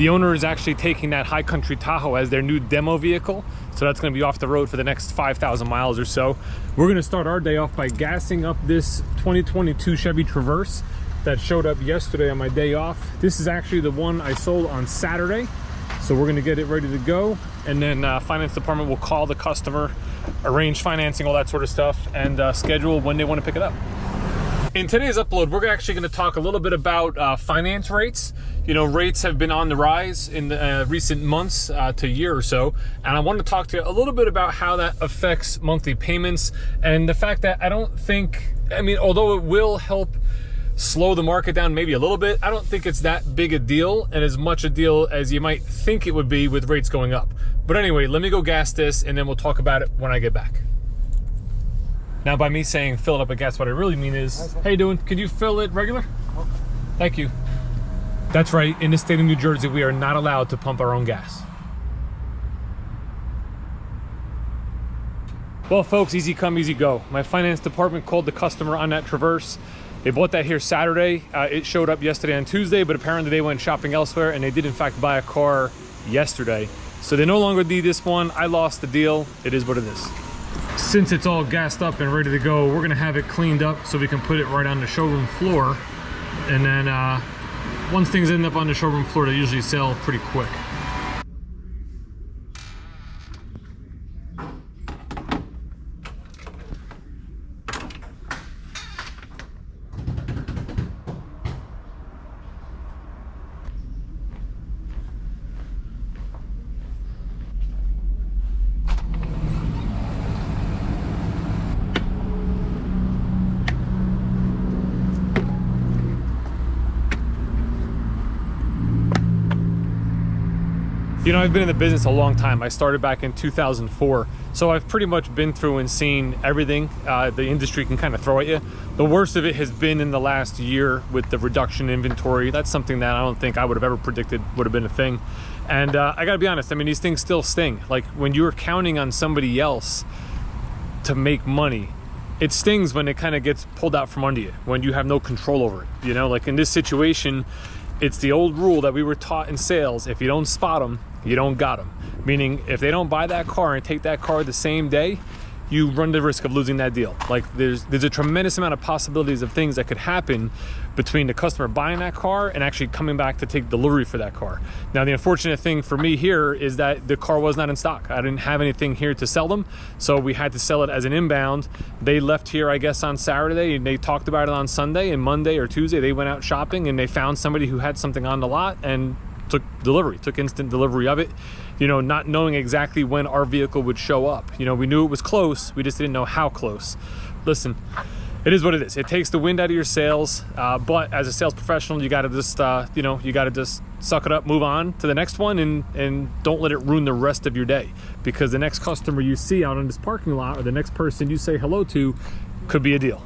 The owner is actually taking that High Country Tahoe as their new demo vehicle. So that's gonna be off the road for the next 5,000 miles or so. We're gonna start our day off by gassing up this 2022 Chevy Traverse that showed up yesterday on my day off. This is actually the one I sold on Saturday. So we're gonna get it ready to go. And then finance department will call the customer, arrange financing, all that sort of stuff, and schedule when they wanna pick it up. In today's upload, we're actually going to talk a little bit about finance rates. You know, rates have been on the rise in the recent months to year or so. And I want to talk to you a little bit about how that affects monthly payments and the fact that I don't think, I mean, although it will help slow the market down maybe a little bit, I don't think it's that big a deal and as much a deal as you might think it would be with rates going up. But anyway, let me go gas this and then we'll talk about it when I get back. Now, by me saying fill it up with gas, what I really mean is, how you doing? Could you fill it regular? Okay. Thank you. That's right, in the state of New Jersey, we are not allowed to pump our own gas. Well, folks, easy come, easy go. My finance department called the customer on that Traverse. They bought that here Saturday. It showed up yesterday on Tuesday, but apparently they went shopping elsewhere and they did in fact buy a car yesterday. So they no longer need this one. I lost the deal. It is what it is. Since it's all gassed up and ready to go, we're gonna have it cleaned up so we can put it right on the showroom floor. And then once things end up on the showroom floor, they usually sell pretty quick. You know, I've been in the business a long time. I started back in 2004. So I've pretty much been through and seen everything the industry can kind of throw at you. The worst of it has been in the last year with the reduction in inventory. That's something that I don't think I would have ever predicted would have been a thing. And I gotta be honest, I mean, these things still sting. Like when you're counting on somebody else to make money, it stings when it kind of gets pulled out from under you, when you have no control over it. You know, like in this situation, it's the old rule that we were taught in sales: if you don't spot them, you don't got them. Meaning, if they don't buy that car and take that car the same day, you run the risk of losing that deal. Like there's a tremendous amount of possibilities of things that could happen between the customer buying that car and actually coming back to take delivery for that car. Now, the unfortunate thing for me here is that the car was not in stock. I didn't have anything here to sell them, so we had to sell it as an inbound. They left here, I guess, on Saturday, and they talked about it on Sunday, and Monday or Tuesday they went out shopping and they found somebody who had something on the lot and took instant delivery of it, you know, not knowing exactly when our vehicle would show up. You know, we knew it was close, we just didn't know how close. Listen, it is what it is. It takes the wind out of your sails, but as a sales professional, you gotta just, you know, you gotta just suck it up, move on to the next one, and don't let it ruin the rest of your day, because the next customer you see out in this parking lot or the next person you say hello to could be a deal.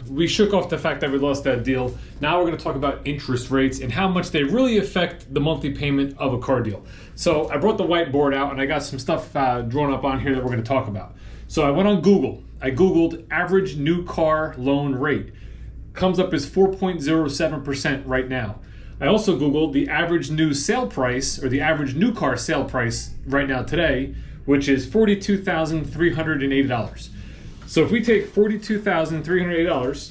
We shook off the fact that we lost that deal. Now we're going to talk about interest rates and how much they really affect the monthly payment of a car deal. So I brought the whiteboard out and I got some stuff drawn up on here that we're going to talk about. So I went on Google. I Googled average new car loan rate. Comes up as 4.07% right now. I also Googled the average new sale price, or the average new car sale price right now today, which is $42,380. So if we take $42,380,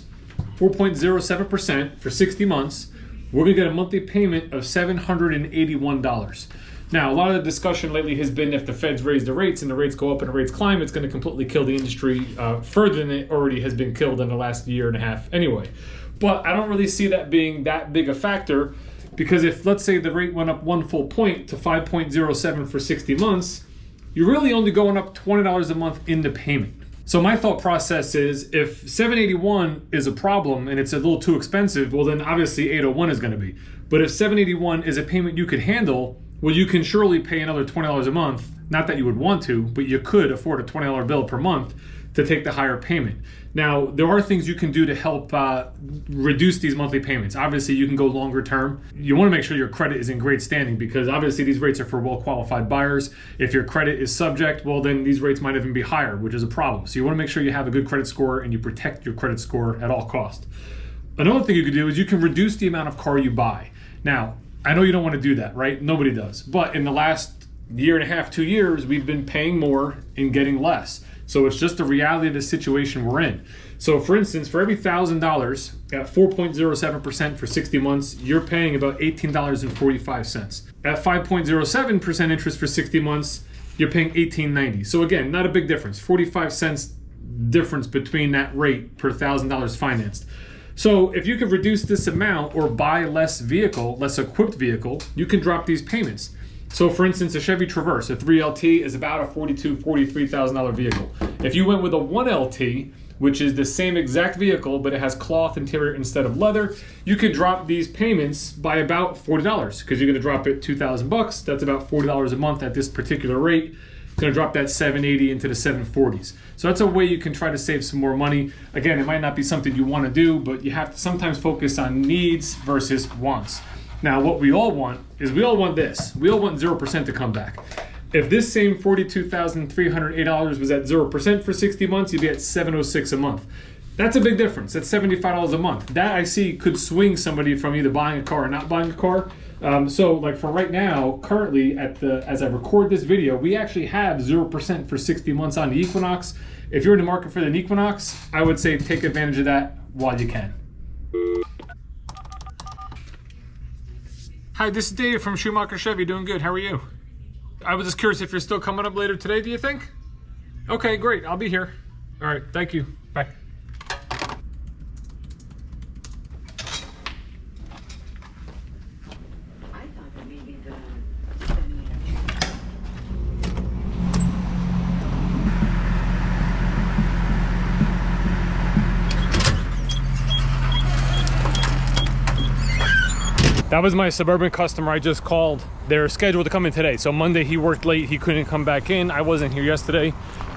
4.07% for 60 months, we're gonna get a monthly payment of $781. Now, a lot of the discussion lately has been if the feds raise the rates and the rates go up and the rates climb, it's gonna completely kill the industry further than it already has been killed in the last year and a half anyway. But I don't really see that being that big a factor, because if, let's say, the rate went up 1 full point to 5.07 for 60 months, you're really only going up $20 a month in the payment. So my thought process is, if $781 is a problem and it's a little too expensive, well then obviously $801 is going to be. But if $781 is a payment you could handle, well, you can surely pay another $20 a month. Not that you would want to, but you could afford a $20 bill per month to take the higher payment. Now, there are things you can do to help reduce these monthly payments. Obviously, you can go longer term. You want to make sure your credit is in great standing, because obviously these rates are for well-qualified buyers. If your credit is subject, well, then these rates might even be higher, which is a problem. So you want to make sure you have a good credit score and you protect your credit score at all costs. Another thing you could do is you can reduce the amount of car you buy. Now, I know you don't want to do that, right? Nobody does. But in the last year and a half, 2 years, we've been paying more and getting less. So it's just the reality of the situation we're in. So for instance, for every $1,000 at 4.07% for 60 months, you're paying about $18.45. At 5.07% interest for 60 months, you're paying $18.90. So again, not a big difference. 45 cents difference between that rate per $1,000 financed. So if you could reduce this amount or buy less equipped vehicle, you can drop these payments. So for instance, a Chevy Traverse, a 3LT, is about a $42,000, $43,000 vehicle. If you went with a 1LT, which is the same exact vehicle, but it has cloth interior instead of leather, you could drop these payments by about $40, because you're gonna drop it $2,000. That's about $40 a month at this particular rate. It's gonna drop that $780 into the $740s. So that's a way you can try to save some more money. Again, it might not be something you wanna do, but you have to sometimes focus on needs versus wants. Now, what we all want is we all want this. We all want 0% to come back. If this same $42,308 was at 0% for 60 months, you'd be at $706 a month. That's a big difference. That's $75 a month. That, I see, could swing somebody from either buying a car or not buying a car. So like for right now, currently as I record this video, we actually have 0% for 60 months on the Equinox. If you're in the market for the Equinox, I would say take advantage of that while you can. Hi, this is Dave from Schumacher Chevy. Doing good. How are you? I was just curious if you're still coming up later today, do you think? Okay, great. I'll be here. All right, thank you. Bye. That was my Suburban customer I just called. They're scheduled to come in today. So Monday he worked late, he couldn't come back in. I wasn't here yesterday.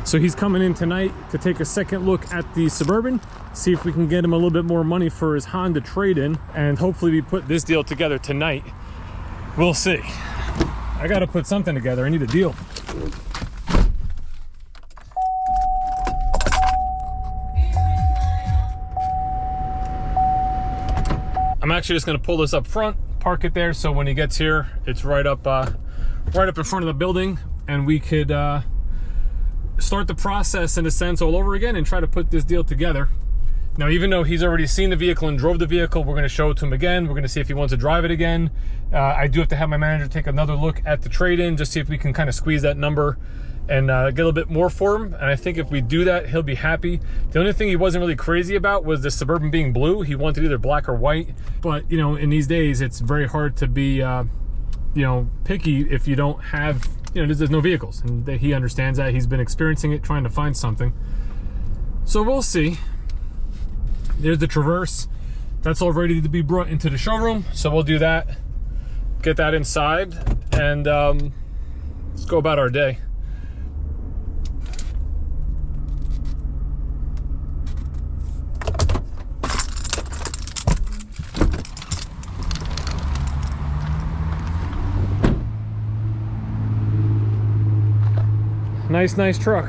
So he's coming in tonight to take a second look at the Suburban, see if we can get him a little bit more money for his Honda trade-in, and hopefully we put this deal together tonight. We'll see. I gotta put something together, I need a deal. I'm actually just gonna pull this up front, park it there, so when he gets here, it's right up in front of the building, and we could start the process in a sense all over again and try to put this deal together. Now, even though he's already seen the vehicle and drove the vehicle, we're gonna show it to him again. We're gonna see if he wants to drive it again. I do have to have my manager take another look at the trade-in, just see if we can kind of squeeze that number and get a little bit more for him. And I think if we do that, he'll be happy. The only thing he wasn't really crazy about was the Suburban being blue. He wanted either black or white. But, you know, in these days, it's very hard to be, you know, picky if you don't have, you know, there's no vehicles. And he understands that. He's been experiencing it, trying to find something. So we'll see. There's the Traverse. That's all ready to be brought into the showroom. So we'll do that, get that inside, and let's go about our day. Nice truck.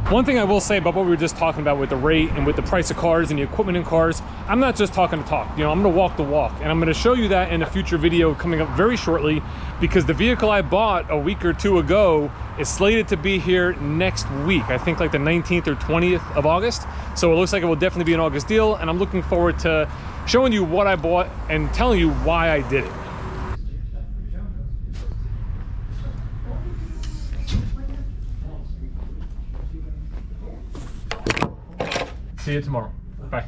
One thing I will say about what we were just talking about with the rate and with the price of cars and the equipment in cars, I'm not just talking to talk. You know, I'm gonna walk the walk, and I'm gonna show you that in a future video coming up very shortly, because the vehicle I bought a week or two ago is slated to be here next week. I think like the 19th or 20th of August. So it looks like it will definitely be an August deal, and I'm looking forward to showing you what I bought and telling you why I did it. See you tomorrow. Bye.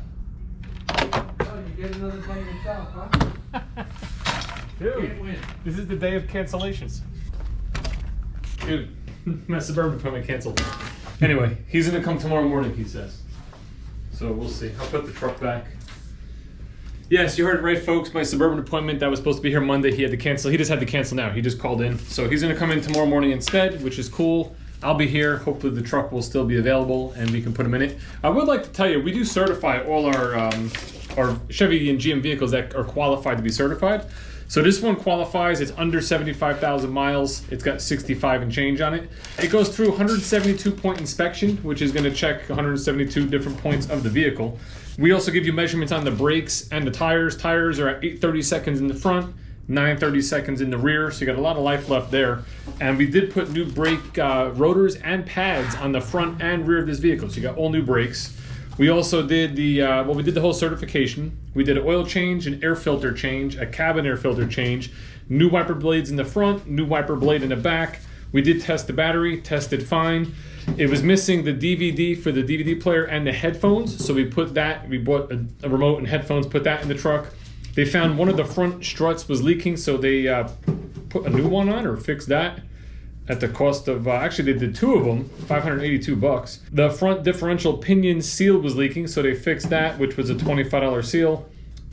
Oh, you get another day yourself, huh? Dude, this is the day of cancellations. Dude, my Suburban appointment canceled. Anyway, he's gonna come tomorrow morning, he says. So we'll see. I'll put the truck back. Yes, you heard it right, folks. My Suburban appointment that was supposed to be here Monday, he had to cancel. He just had to cancel now. He just called in. So he's gonna come in tomorrow morning instead, which is cool. I'll be here. Hopefully the truck will still be available and we can put them in it. I would like to tell you, we do certify all our Chevy and GM vehicles that are qualified to be certified. So this one qualifies. It's under 75,000 miles. It's got 65 and change on it. It goes through 172 point inspection, which is going to check 172 different points of the vehicle. We also give you measurements on the brakes and the tires. Tires are at 830 seconds in the front, 930 seconds in the rear, so you got a lot of life left there. And we did put new brake rotors and pads on the front and rear of this vehicle, so you got all new brakes. We also did we did the whole certification. We did an oil change, an air filter change, a cabin air filter change, new wiper blades in the front, new wiper blade in the back. We did test the battery, tested fine. It was missing the DVD for the DVD player and the headphones, so we put that, we bought a remote and headphones, put that in the truck. They found one of the front struts was leaking, so they put a new one on or fixed that at the cost of, actually they did two of them, $582. The front differential pinion seal was leaking, so they fixed that, which was a $25 seal.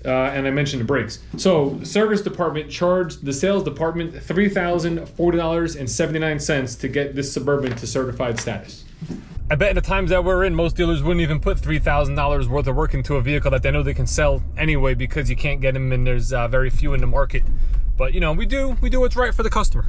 And I mentioned the brakes. So service department charged the sales department $3,040.79 to get this Suburban to certified status. I bet in the times that we're in, most dealers wouldn't even put $3,000 worth of work into a vehicle that they know they can sell anyway, because you can't get them and there's very few in the market. But you know, we do what's right for the customer.